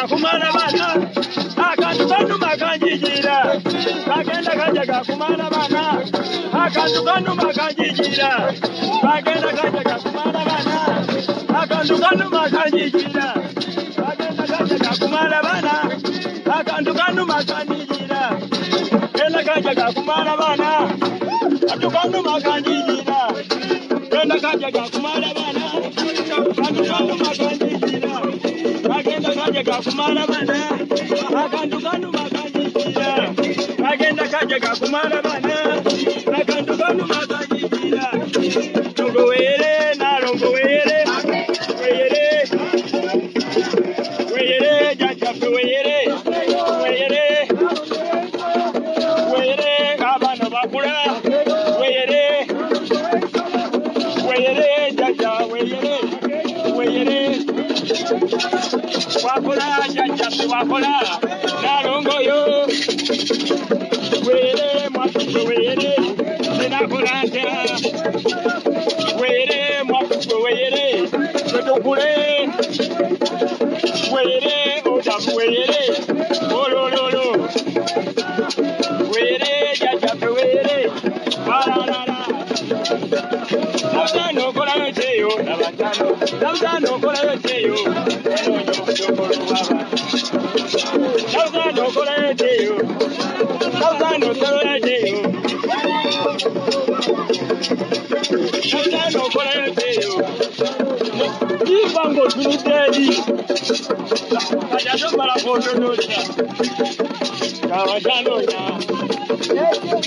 Kumana bana akandukanu makanjijira bagenda kajaga kumana bana akandukanu makanjijira bagenda kajaga kumana bana akandukanu makanjijira bagenda kajaga kumana bana akandukanu makanjijira genda kajaga kumana bana akandukanu makanjijira genda kajaga kumana bana akandukanu makanjijira agenda kajaga kumana bana akandukanu makanjijira agenda kajaga kumana bana akandukanu makanjijira tongo were na rongo were were jaja were abana bakura were jaja were wakora jaja wakora narongo yo were mwakuko were ninakorante were mwakuko were tokure were odam were olololo were jaja were bararara Namzano kola yoteyo nabatano Namzano kola yoteyo Namzano kola yoteyo Namzano kola yoteyo Namzano kola yoteyo Ibango tunitedi Kajato para foto noja Kawajano ya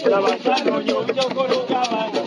Kawajano nyo kolo kawano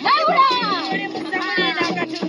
Laura!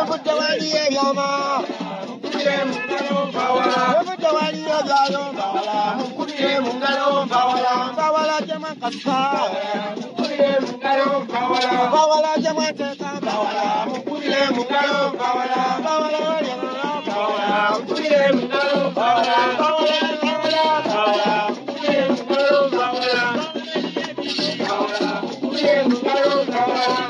Jawali Yama, Mungalo Bawala, Jawali Yayo Bawala, Mungalo Bawala, Bawala Jamakasa, Mungalo Bawala, Bawala Jamateka Bawala, Mungalo Bawala, Bawala Yana Bawala, Mungalo Bawala, Bawala Bawala Bawala, Mungalo Bawala, Bawala, Mungalo Bawala.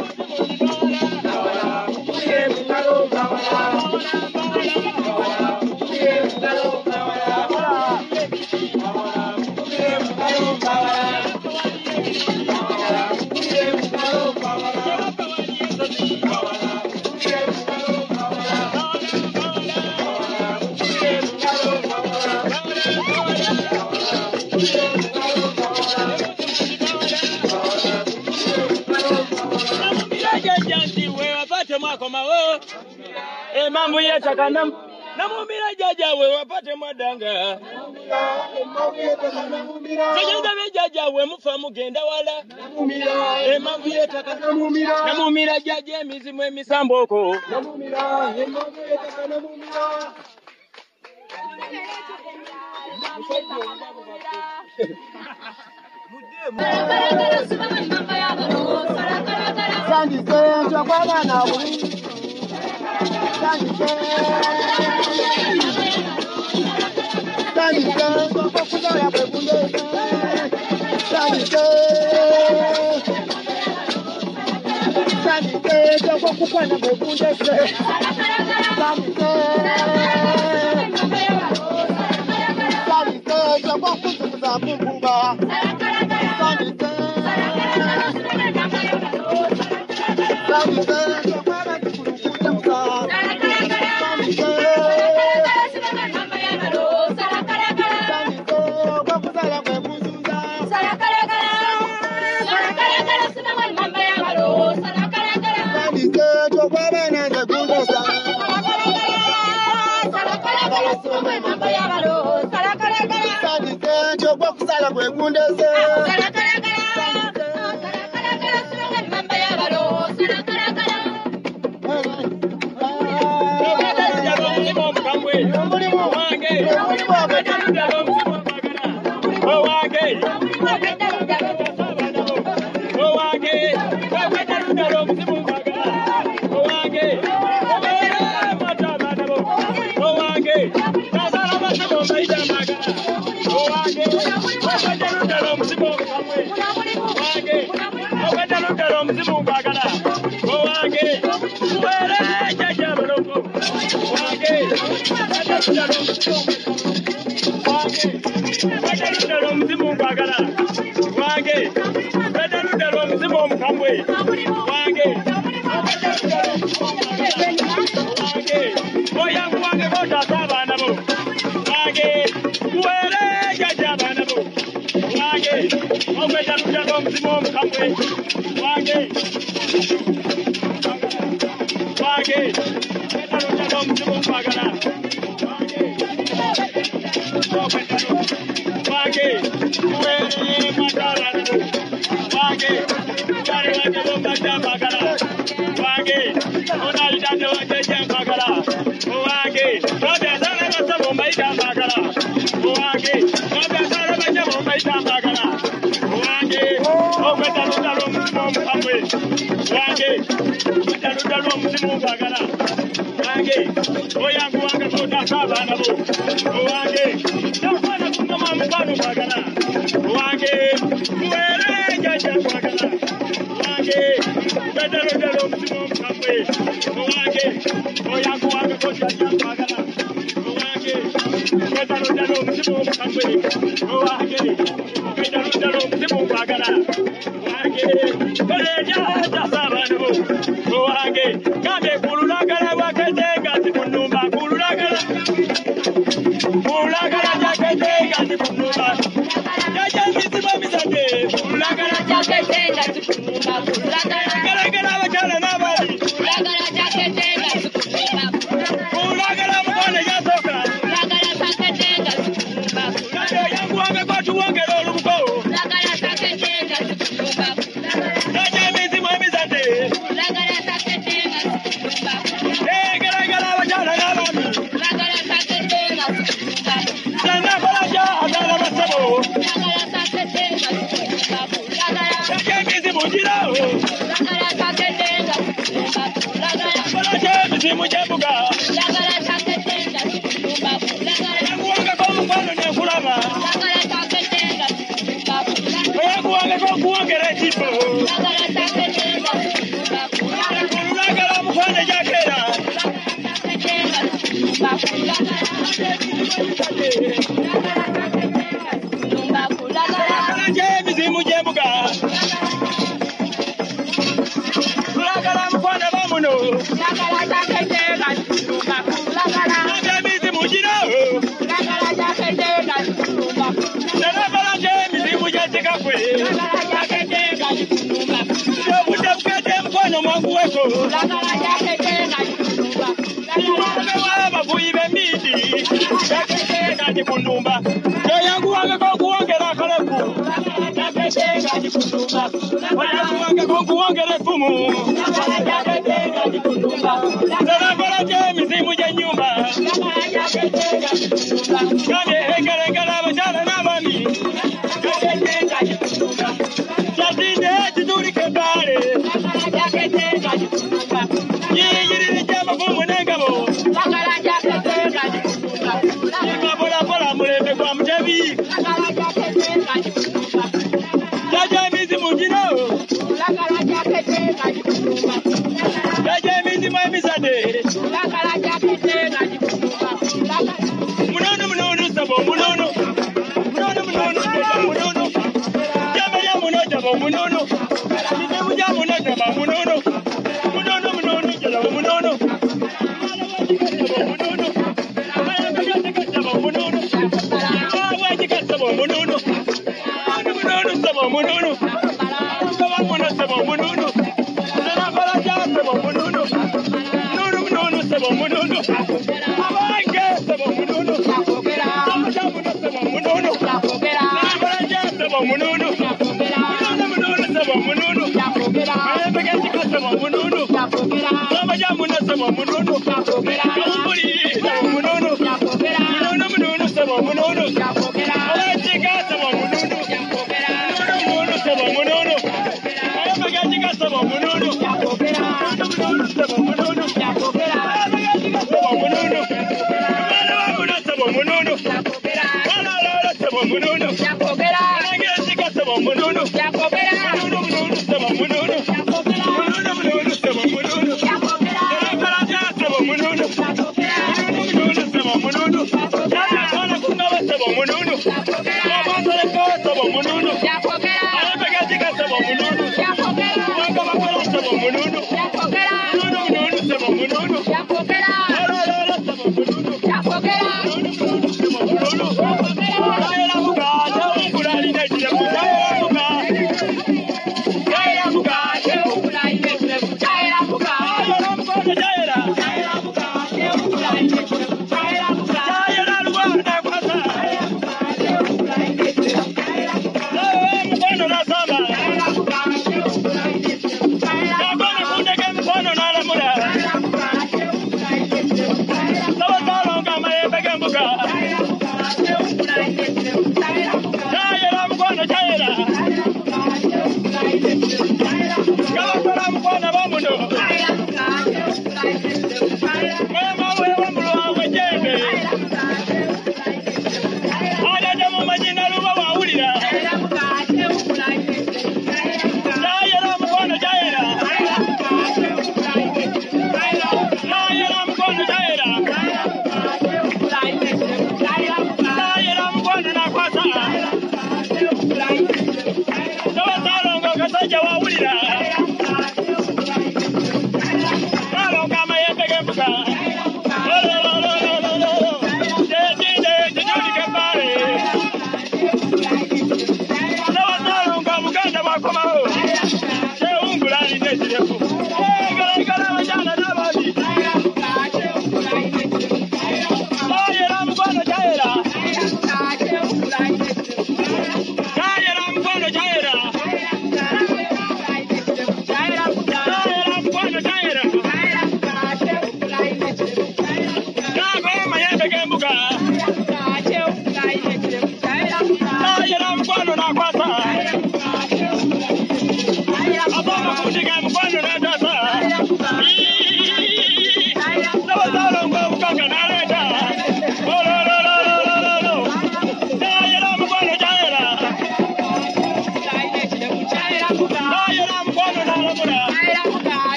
Mambo yetu kana namumira jaja we wapate mwadanga Sejenda bejaja we mufa mugenda wala mambo yetu kana namumira jaja emizimu emisamboko namumira mambo yetu kana namumira Sandi senjo kwa bana buri Hey! mujirao. Balaje mizimu jebuga. Kuanga kwa mfano ni kulama. Kuanga kwa kuongera tipo. Kulagala mfano jakera. Balaje mizimu jebuga. Kulagala mfano bamuno.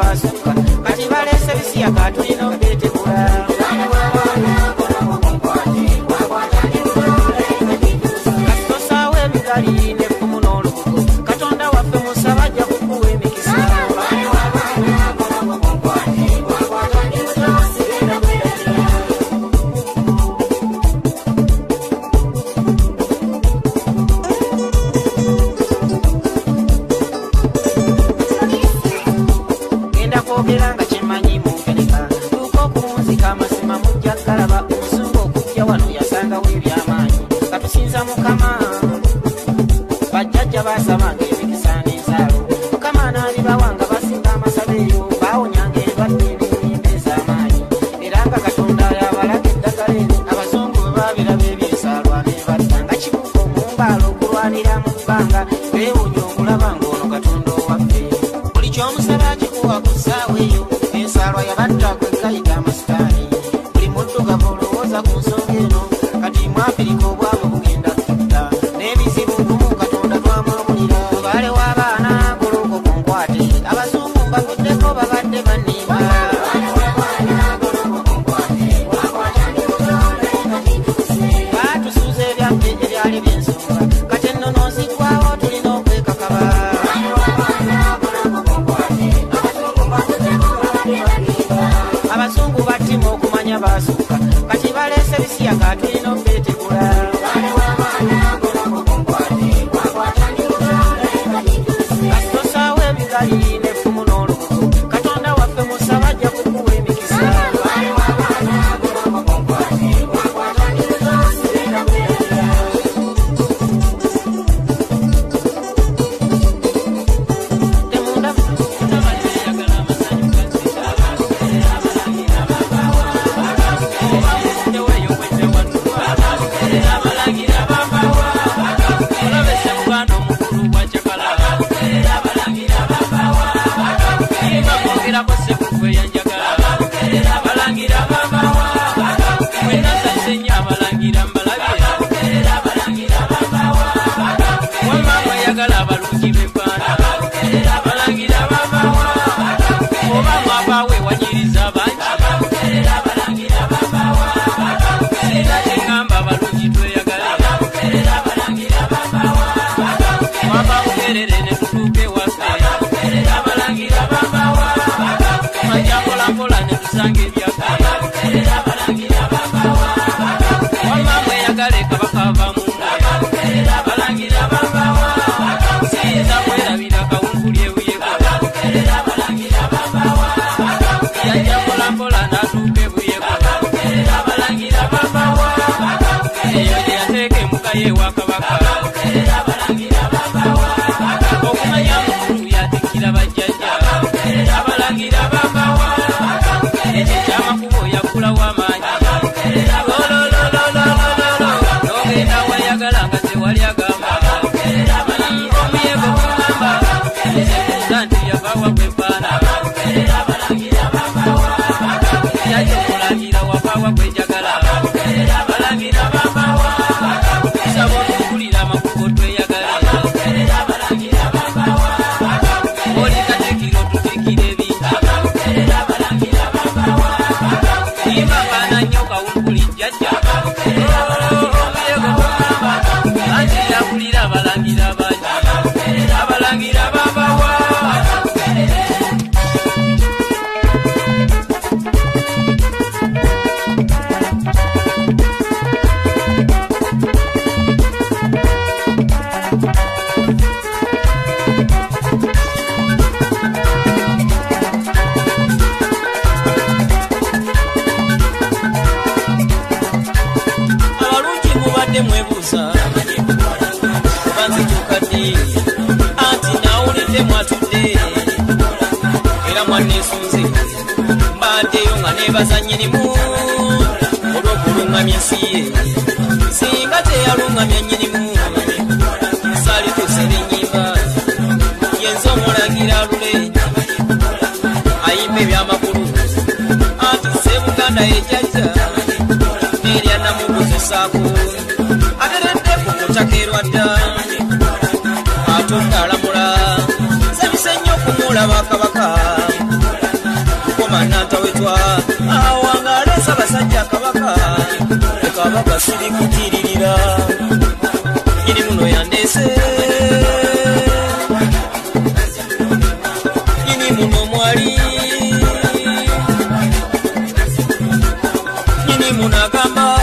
basuka kati balese bisiyaga tulina okwetegula kasitosaawo ebigali n'effumu n'olubugo katonda waffe musaba ajja kukuwa emikisa ogeranga kimanyi mungereka tuko kunzika amasima mujja galaba omusungu okujja wano yasangawo ebyamaanyi katusinza mukama bajjajja basabanga emikisa n'ensaalo mukama n'alibawanga basinga amasaba eyo baawonyanga endwadde n'ennyimba ez'amaanyi era nga katonda yabalaga eddagala eri abazungu bwe babiraba ebyensaalwa ne batta nga kibuka omumbaala okulwanira mu bbanga beewunya okulaba ng'ono katonda owaffe buli ky'omusaba akikuwa ku ssaawa eyo ensaalwa yabatta kwekayita amasitaani buli muddugavu olowooza ku nsonga eno kati mwafirika obwabo bugenda kutta n'ebizibu gumu katonda twamwabulira baale w'abaana gologo ku nkwate abazungu mbavuddeko babadde banimba baatusuuza ebyaffe ebyali byensonga kati ennono nzigwawo tulina okwekakaba abazungu battima okumanya basuka kati balese bisiyaga tulina okwetegula kasitosaawo ebigali n'effumu n'olubugo katonda waffe musaba ajja kukuwa emikisa singa teyalungamya nnyinimu salituse n'ennyimba yenza omulagira lule ayimba ebyamakulu anti Sebuganda ejjajja n'erya namubuzisaako ateredde ku kutakerwa dda atonda alamula sebise nnyo okumulaba kabaka muno yandese nyini muno mwali nyini muno agamba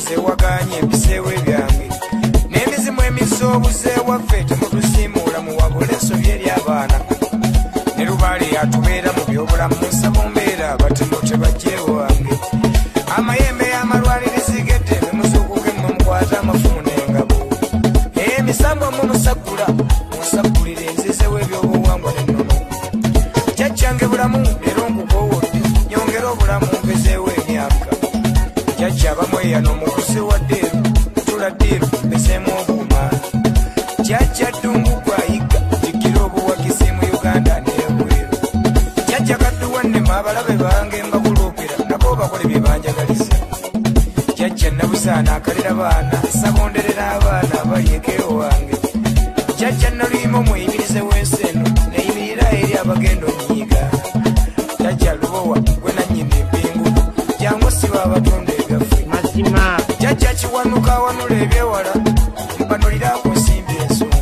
sewaganye mbiseewo ebyange n'emizimu emisobuze waffe temutusiimuula muwabula ensobi eri abaana ne lubaale yatubeera mu byobulamu nsaba mbeera batino tebajjeewo wange amayembe y'amalwalirizigedde memuzukuge mumukwata amafumu n'engabo emisambo mumusagula munsagulire enzizewo ebyobuwangwa n'ennono jjajjange bulamu leero nkukoowodde nyongera obulamu mpezeewo emyaka jjajja abamweyano omukuse wa ddeeru tula ddeeru mpezeemu obuuma jjajja ddungu gwayigga jjikira obuwagizi mu uganda n'ebweru jjajja kadduwannema abalabe bange mbakuluupira nabo bakole bye banjagaliza jjajja nabusaana akalira baana sabonderera abaana abalyekeewo wange jjajja naluyima omuyimirize w'ensi eno neyimirira eri abagenda onyiiga jjajja lubowa gwe nannyini empingu jangu siba abatunda ebyaffe mazima jjajja kiwanuka awanula ebyewala mpanulira ku nsimbi ensongo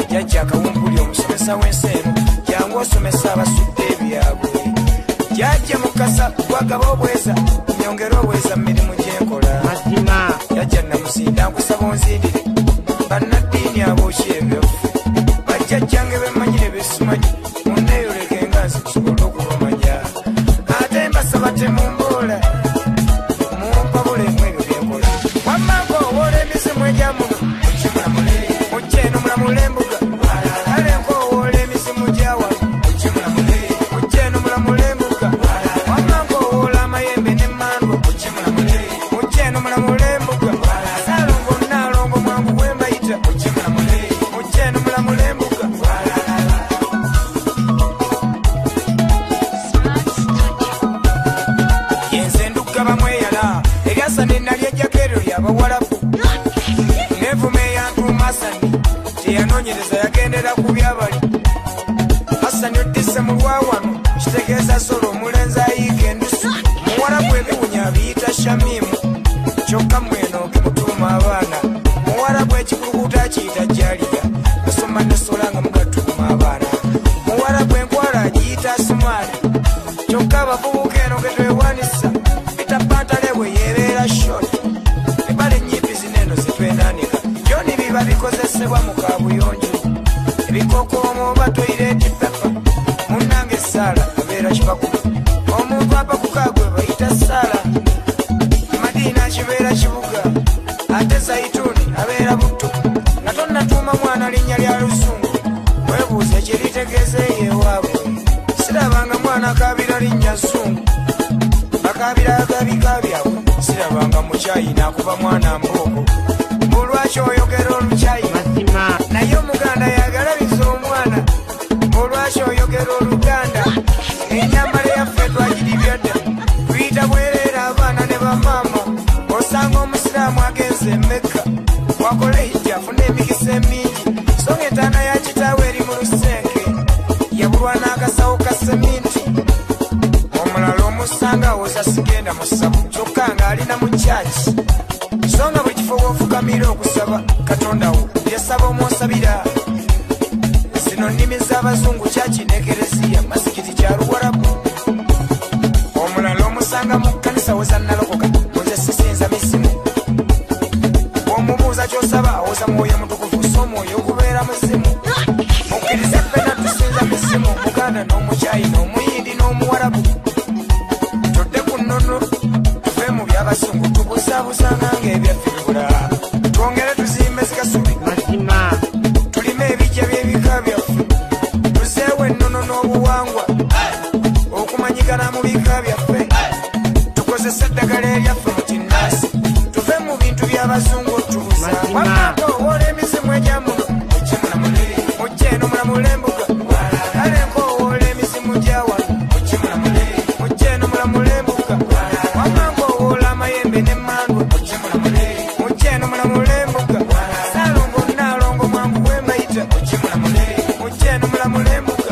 jjajja akawumpuli omusomesa w'ensi eno jangu osomesa abasudde ebyabwe jjajja mukasa gwagaba obweza nyongera obweza mu mirimu gyenkola mazima jjajja namusinda nkusaba onzindire bannaddiini abookye ebyaffe bajjajjange bemmanyire besumanyi munneeyoleke nga nze kusobola okubamanya ate mbasaba temumboola mumpabulemu ebyo byenkola wammanga owoola emizimu egya muno mujje eno mulamula embuga ale nkowoola emizimu gyawa mujje eno mulamula embuga wammanga owoola amayembe n'emmandwa mujje eno mulamula embuga saalongo naalongo mwangu bwembayita mujje eno mulamula embuga yenze ndugga bamweyala eryasani nalyejjako eryo lyabawalabu nevume eyantuuma Hasani teyanoonyereza yagendera ku byabali Hasani oddise mu lwawano kitegeeza solo omulenzi ayiika endusu muwalabu ebiwunya abiyita shamimu kyokka mweno ge mutuuma abaana muwalabu ekikulukuta akiyita jaliya musoma nesola nga mugatuuma abaana muwalabu enkwala agiyita sumaali kyokka abavubuka eno ge twewanisa bitapantale bwe yeebeera shoti ebale ennyimpi zineno zitwenanika byoni biba bikozesebwa mu kaabuyonjo ebikokoomo oba toyireeti pepa munnange esaala abeera kibakuba omuntu apakukaagwe bayita saala madiina kibeera kibuga ate zaituni abeera butto nga tonnatuuma mwana linnya lya lusungu weebuuza kyeritegeeza eyeewaabwe sirabanga mwana akaabira linnya nsungu akaabira agabika byabwe sirabanga mukyayi nakuba mwana mbooko olwaki oyogera olukyayi mazima naye omuganda yagalabiza omwana olwaki oyogera oluganda enyambala yaffe twagiribya dda tuyita bwereera abaana ne bamaama osanga omusiraamu agenze emekka wakole hijja afuna emikisa emingi so nga entaana ya kitaawe eri mu lusenke yabulwa n'akasawo ka seminti omulala omusanga awoza sigenda mu ssabu kyokka ng'alina mu kyaki so nga buli kifo w'ofukamira okusaba katonda wo byesaba omwosabira zino nnimi z'abazungu kyaki n'ekereziya masikiti kya luwarabu omulala omusanga mu kkanisa woza nalokoka nze sisinza misimu omubuuza kyosaba awoza mwoyo mutukuvu so omwoyo okubeera muzimu mukkiriza ffena tusinza misimu omuganda n'omukyayi n'omuyindi n'omuwarabu tudde ku nnono tuve mu by'abasungu tubuzaabuzanga ng'ebyaffe bibula twongere tuzimbe zikasubi mazima tulime ebijja by'ebika byaffe tuzeewo ennono n'obuwangwa okumanyikana mu bika byaffe tukozese eddagala eryaffe mu kinnaasi tuve mu bintu by'abazungu otubuza wamaka owoola emizimu egya muno mujje eno mulamula embuga ale nkowoola emizimu gya wano mujje eno mulamula embuga wamaka owoola amayembe n'emmandwa mujje eno mulamula embuga saalongo naalongo mwangu bwembayita mujje eno mulamula embuga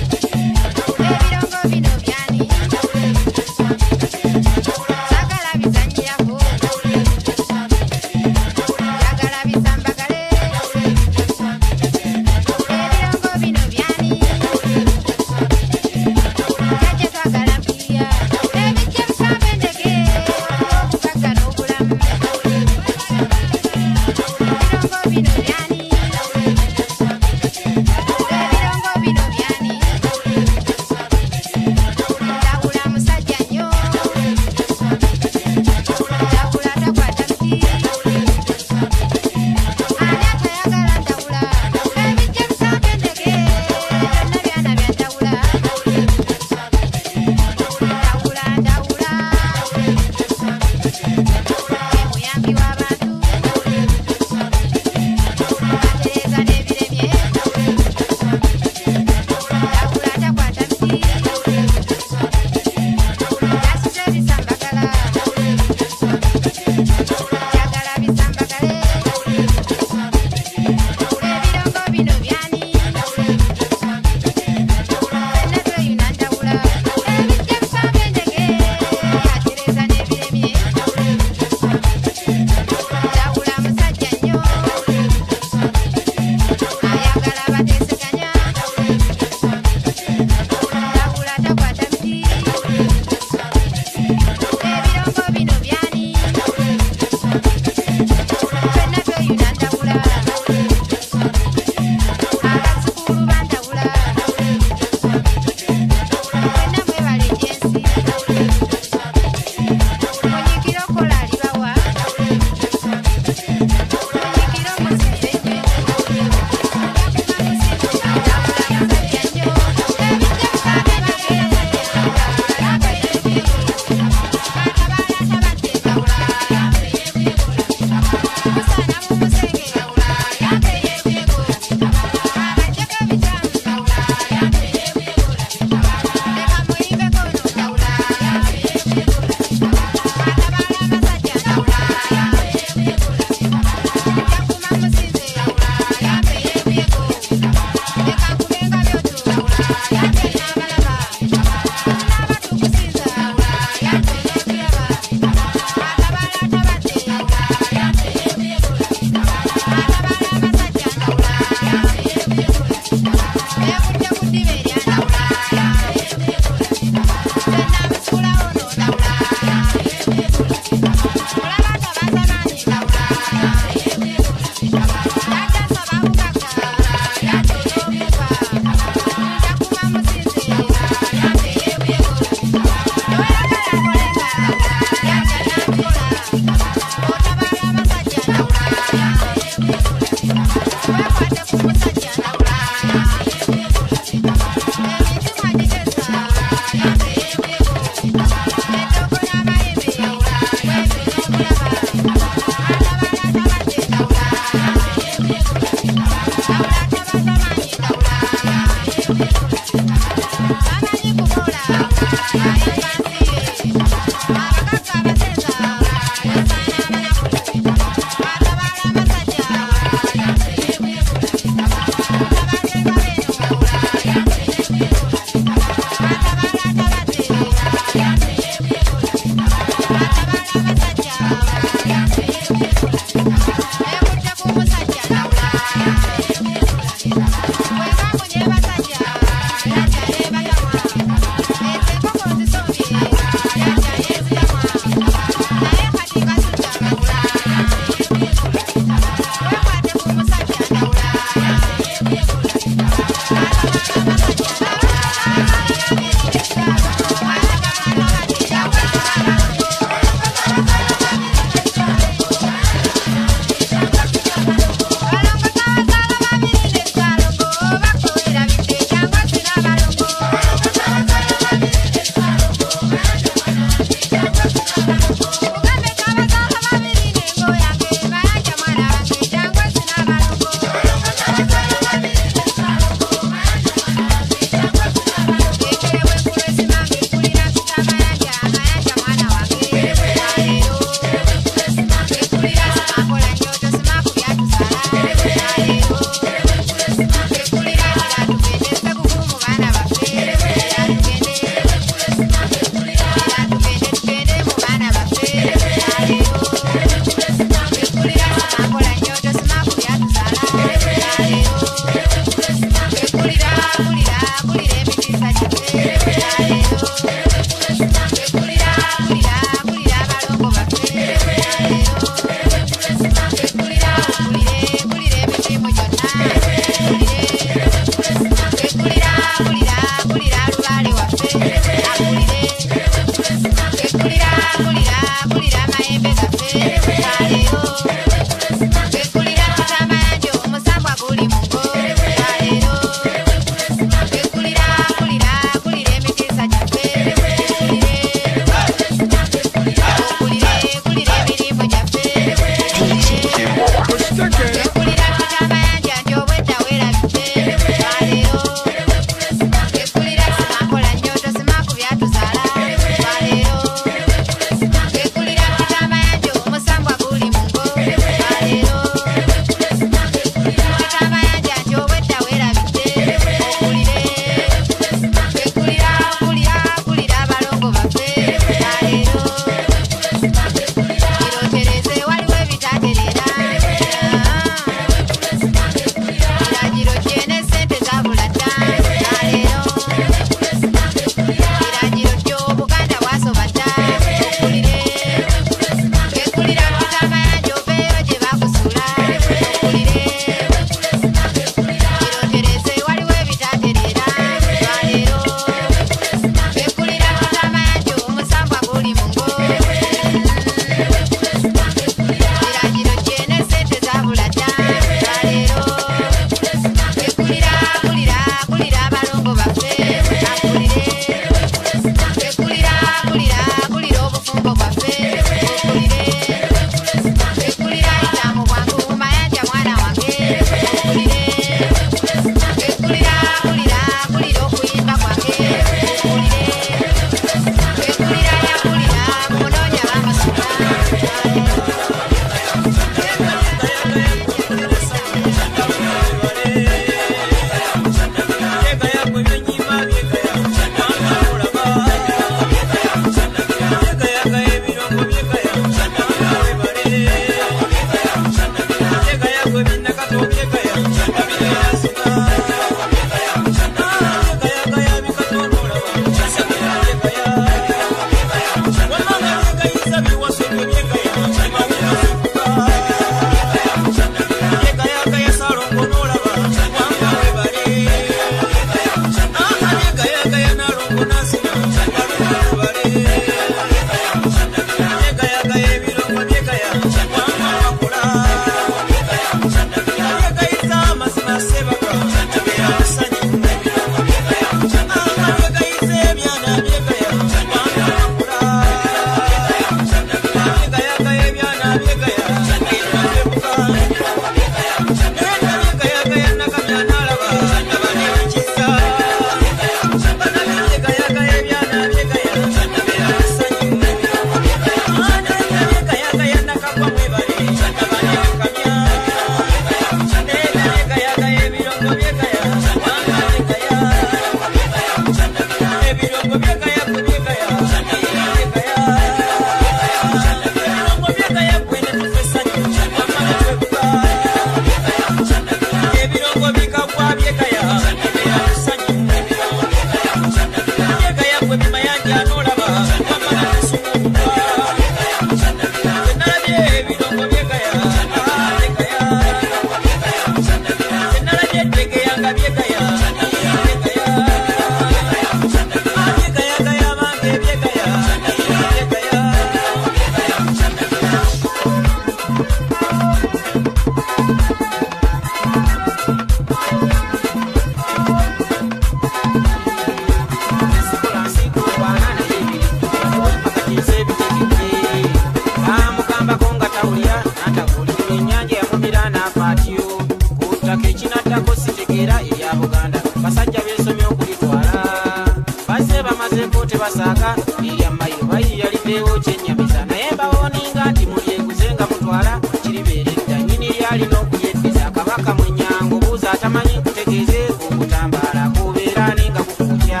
tebasaaga erya mayiro bayiyaliddewo kyennyamiza naye mbawoninga nti mulyeguzenga mutwala kiribeeredda nnyini lyalina okulyeddiza kabaka mu nnyango buuza atamanyi kutegeeze okutambaala kubeera ninga kukuutya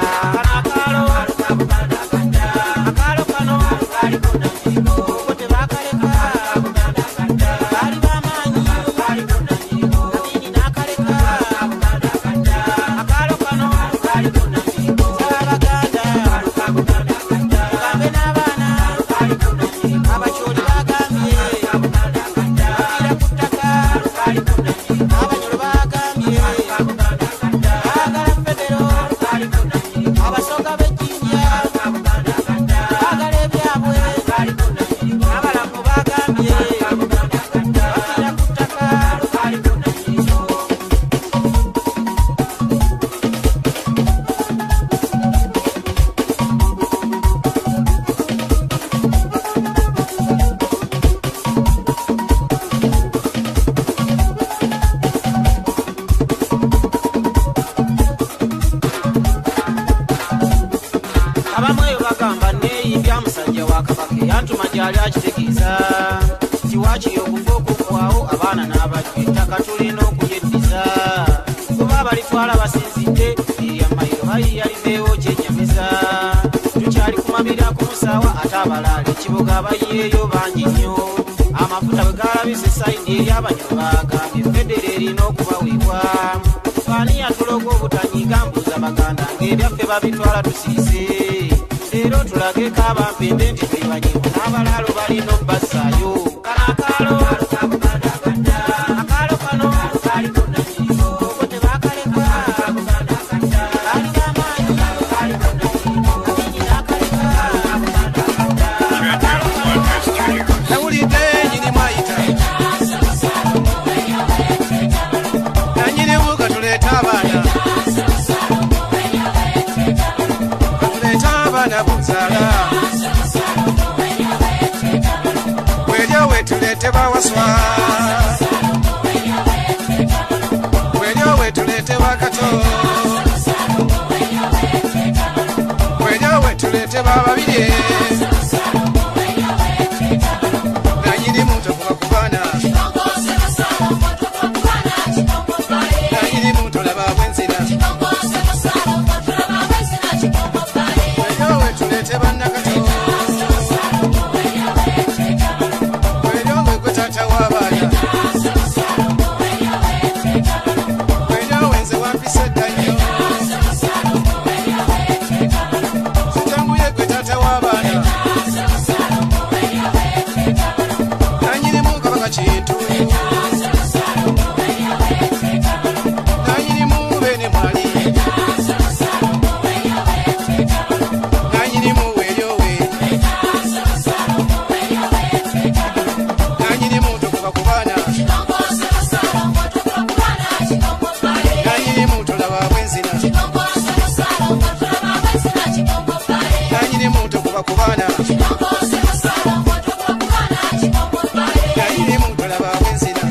akaalo kano kaliko namirigo ko tebakaleka baali bamaanyi nabini n'akaleka akaalo kano kaliko namirigo abaganda gambe n'abaana abakyoli bagambye bakira ku ttaka abanyolo bagambye baagala federo abasoga b'ejjinja baagala ebyabwe abalamu bagambye bakira ku ttaka abamweyo bagamba neeyimbya musajja wa kabaka eyantuma gyali akitegeeza nti waakiri okufa okukwawo abaana n'abajja ettaka tulina okulyeddiza kuba abalitwala basinzidde erya mayiro bayiyaliddewo kyennyamiza tukyali kumabira ku musaawa ate abalaala ekibuga abayiyeeyo bangi nnyo amafuta bwe galabisa esayidi eri abanyolo bagambye federo erina okubaweebwa faani yatuloga obutanyiga mbuuza baganda ng'ebyaffe babitwala tusirise leero tulageko abampende nti twebanyivu n'abalaalo balina obbazaayo kano akaalo kano kaliko namirigo ko tebakaleka baali bamaanyi nabini n'akaleka nawulidde nyinimu ayita nanyinimu katuleeta abaana buzaala bwelyo wetulete bawaswa bwelyo wetulete bakato bwelyo wetulete bababire nanyinimu tokuba kubaana nanyinimu tolaba bwenzina tulete bannakato bwelyowe gwe taata w'abaana bwelyowe nze wampisa edda nnyo zitanguye gwe taata w'abaana nanyinimu kabaka kintu nanyinimu bene mwali nanyinimu welyowe nanyinimu tokuba kubaana nanyinimu tolaba bwenzina nanyinimu tokuba kubaana nanyinimu tolaba bwenzina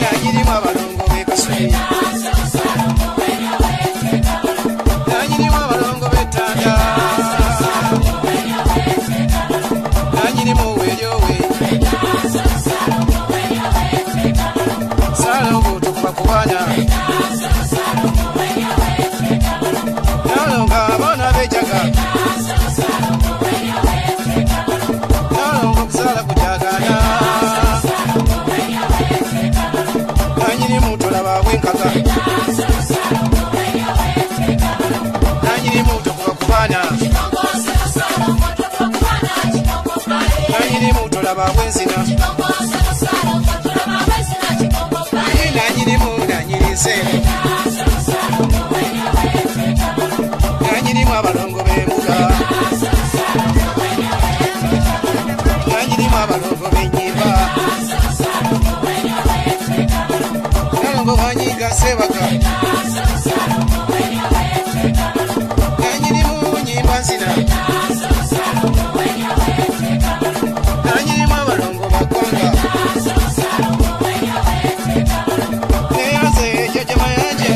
nanyinimu abalongo b'ekasubi nanyinimu abalongo b'ettanda nanyinimu welyowe saalongo tokuba kubaana nalonga abaana bejaga nalonga okuzaala kujagaana nanyinimu tolaba bwenkaga nanyinimu tokuba kubaana nanyinimu tolaba bwenzina nanyinimu nanyirinsene nanyinimu abalongo b'embuga nanyinimu abalongo b'ennyimba nalongo banyiga sebaka nanyinimu nyimba nzina nanyinimu abalongo bakwanga neyanze jaja mayanja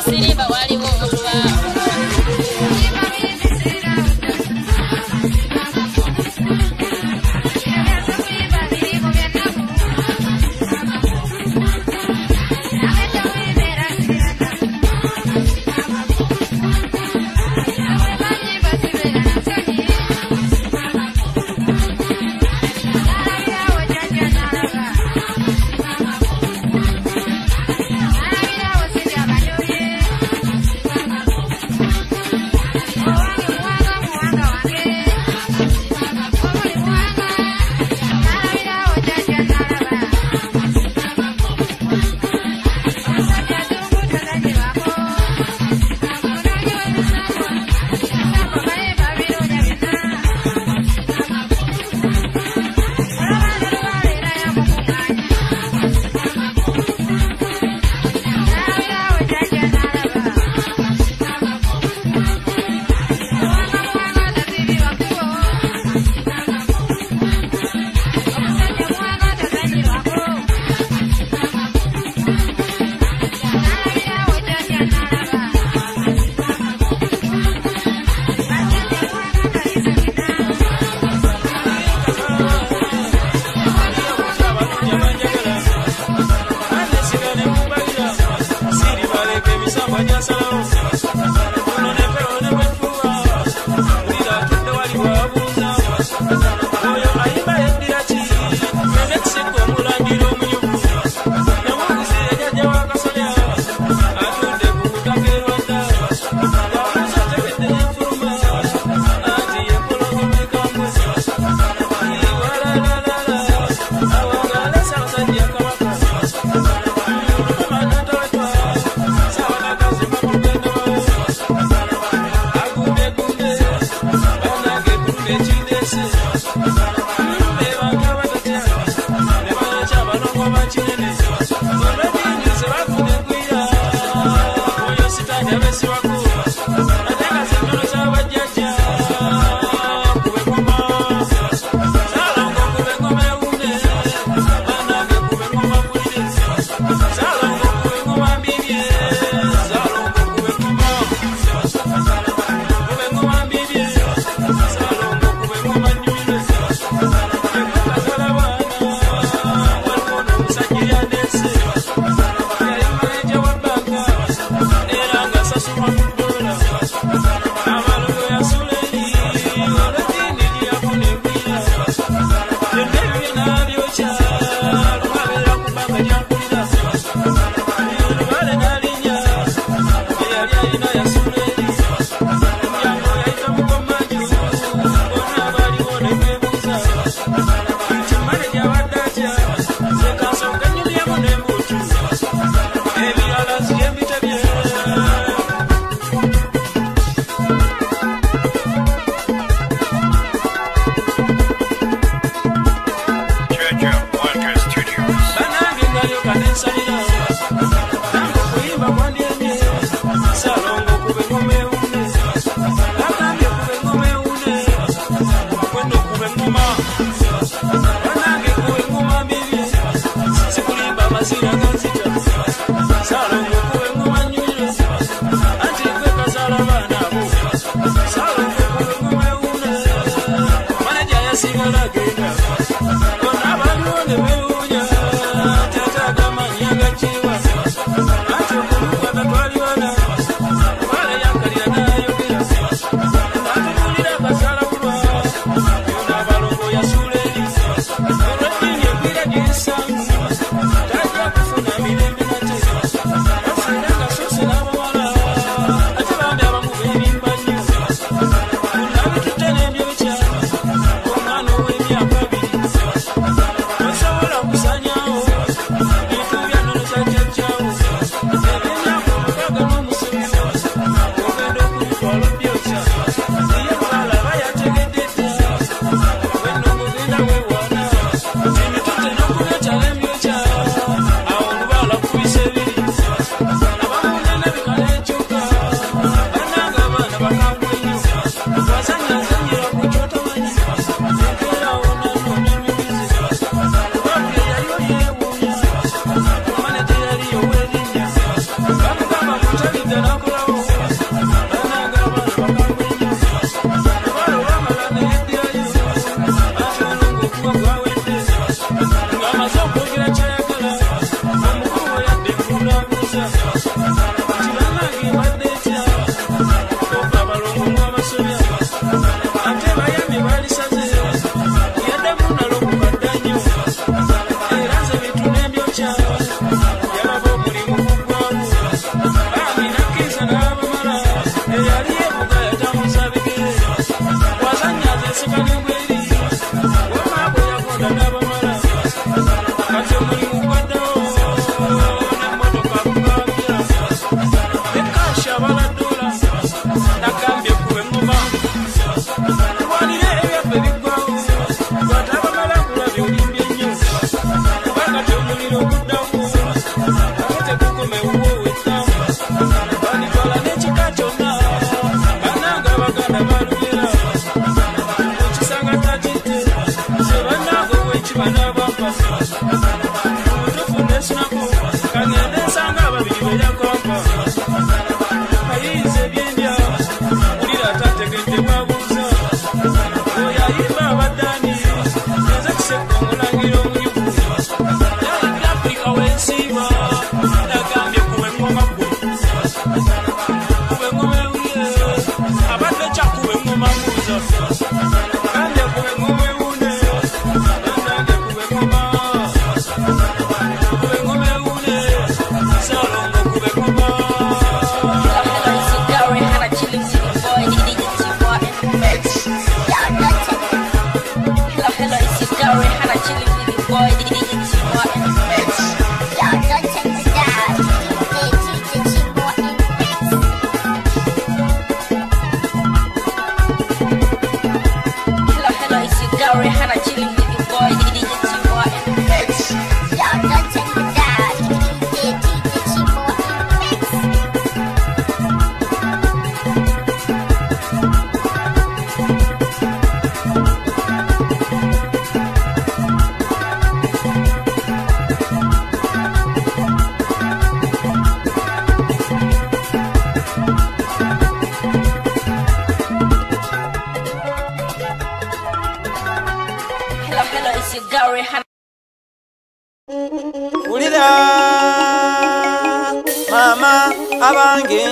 Sirimba waliwo omutuba nagambye kuwe ngoma tuwanire ebyaffe biggwawo bw'atabamalangula byolimbye nnyo kubanga tyomuliro oguddamu ate tekukomewo wekka banitwala n'ekika kyonna bannanga abaganda balumira ekisanga takitte se bannanga ow'ekibanabampa omutuufu nesinako kagende nsanga ababiri beyakwampa ayize ebyendya ulira tategedde bwabuuza oyo ayimba abaddaani nze kisekka omulangira omunyuku yayingira afirika w'ensiiba nagambye kuba engoma gwe kuba engoma ewuye abadde kyakuba engoma mbuuza gambye kuba engoma ewune nange kuba engoma ewune salongo kuba engoma Ulira mama abange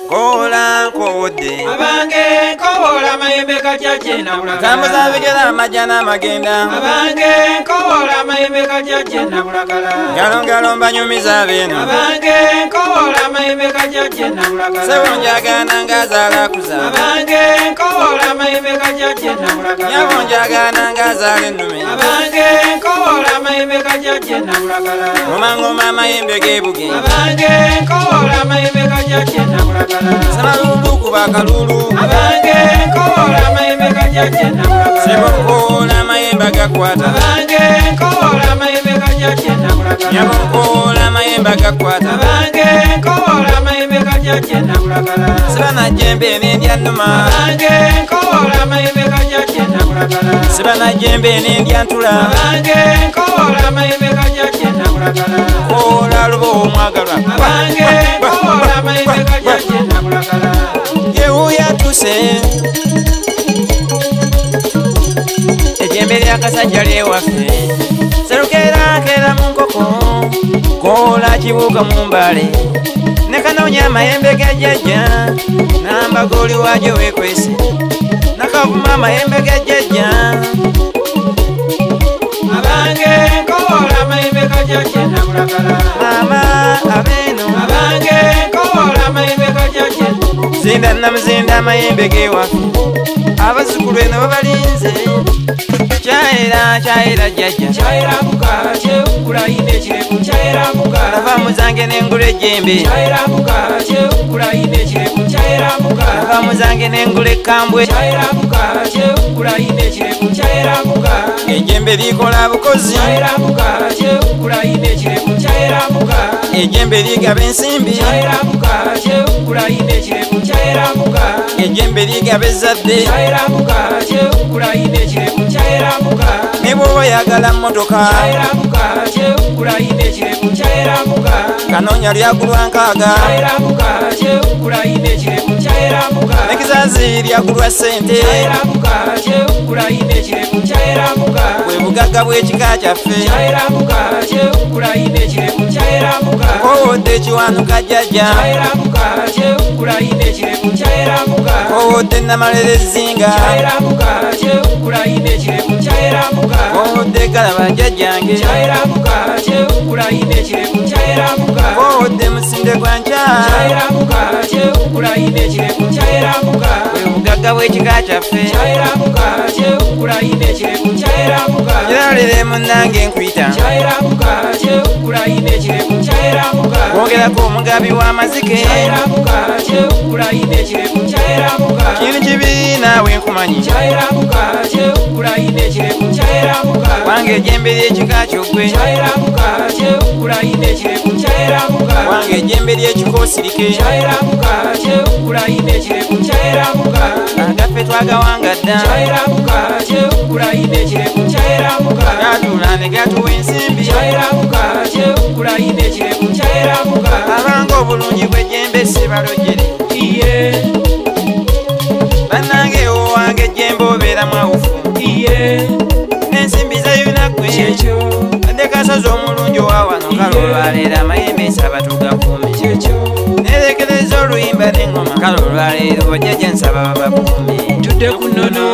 kola kode abange kola mayembe kajaje na bulagala tambuza bigera majana magenda abange kola mayembe kajaje na bulagala galongalo mbanyumiza bino abange kola mayembe kajaje na bulagala sebonjagana ngazala kuza abange kola mayembe kajaje na bulagala nyabonjagana ngazala ennume abange kola mayembe kajaje na bulagala ngoma mayembe gebuge abange kola mayembe kajaje na bulagala samalulu kuba kalulu abange kola mayembe kajaje na bulagala sebokola mayembe gakwata abange kola mayembe kajaje na bulagala nyabokola mayembe gakwata abange kola mayembe kajaje na bulagala sibana jembe n'endya nnuma abange kola mayembe kajaje na bulagala sibana jembe n'endya ntula abange kola mayembe kajaje na bulagala kola lubo omwagalwa abange kola mayembe kajaje na bulagala yewuya tuse ejembe lyakasajja lyewaffe serukerakera mu nkoko kola kibuuka mu mbale nekanonya amayembe gajjajja nambaga oli waajo weekwese nakavuma amayembe gajjajja abange kola mayembe kajaje na bulagala mama abeeno abange kola mayembe kajaje zinda namuzinda amayembe gewaffe abazukulu eno babalinze kyayera jjajja kyayera mukala kyewugula yina ekireku kyayera mukala ava muzange n'engula ejjembe kyayera mukala kyewugula yina ekireku kyayera mukala ava muzange n'engula ekkambwe kyayera mukala kyewugula yina ekireku kyayera mukala ejjembe likola bukozi kyayera mukala kyewugula yina ekireku kyayera mukala ejjembe ligaba ensimbi kyayera mukala kyewugula yina ekireku kyayera mukala ejjembe ligaba ezzadde kyayera mukala kyewugula yina ekireku kyayera mukala ne bw'oba oyagala mmotoka kyayera mukala kyewugula yina ekireku kyayera mukala kanoonya lyagulwa 6 kyayera mukala kyewugula yina ekireku kyayera mukala nekizazi lyagulwa ssente kyayera mukala kyewugula yina ekireku kyayera mukala bwe bugagga bw'ekika kyaffe kyayera mukala kyewugula yina ekireku kyayera mukala kowodde ekiwanuka jjajja kyayera mukala kyewugula yina ekireku kyayera mukala kowodde namalera ezzinga kyayera mukala kyewugula yina ekireku kyayera mukala kowodde galaba jjajjange kyayera mukala kyewugula yina ekireku kyayera mukala kowodde musinde gwa nkya kyayera mukala kyewugula yina ekireku kyayera mukala bwe bugagga mugabo ekika kyaffe Chairamuka chekukula ine chireku chairamuka kiralire munnange nkwita Chairamuka chekukula ine chireku chairamuka wongerako omugabi w'amazike Chairamuka chekukula ine chireku chairamuka kintu kibi naawe nkumanyi Chairamuka chekukula ine chireku chairamuka wange ejjembe ly'ekika kyogwe Chairamuka chekukula ine chireku chairamuka wange ejjembe ly'ekikoosirike Chairamuka chekukula ine chireku chairamuka agaffe twagawanga dda Chairamuka chekukula ine chireku chairamuka gatuula ne gatuwa ensimbi Chairamuka chekukula ine chireku chairamuka abanga obulungi bw'ejjembe sibalojere iye bannange owange ejjembe obeera mwawufu iye ensimbi zayunagwe kyekyo adekasaza omulungi owawano kale olwaleero amayembe nsaba tugakuume kyekyo nerekereza oluyimba n'engoma kale olwaleero bajjajja nsaba babakuume tudde ku nnono